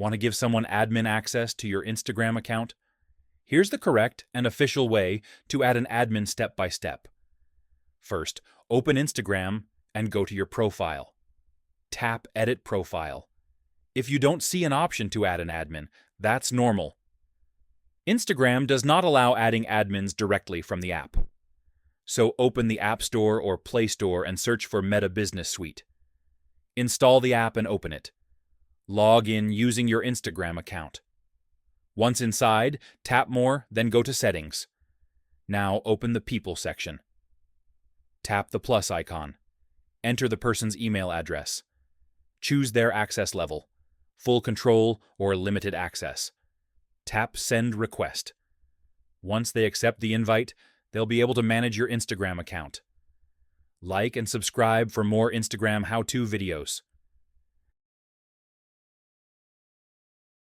Want to give someone admin access to your Instagram account? Here's the correct and official way to add an admin step by step. First, open Instagram and go to your profile. Tap Edit Profile. If you don't see an option to add an admin, that's normal. Instagram does not allow adding admins directly from the app. So open the App Store or Play Store and search for Meta Business Suite. Install the app and open it. Log in using your Instagram account. Once inside, tap More, then go to Settings. Now open the People section. Tap the plus icon. Enter the person's email address. Choose their access level, full control or limited access. Tap Send Request. Once they accept the invite, they'll be able to manage your Instagram account. Like and subscribe for more Instagram how-to videos.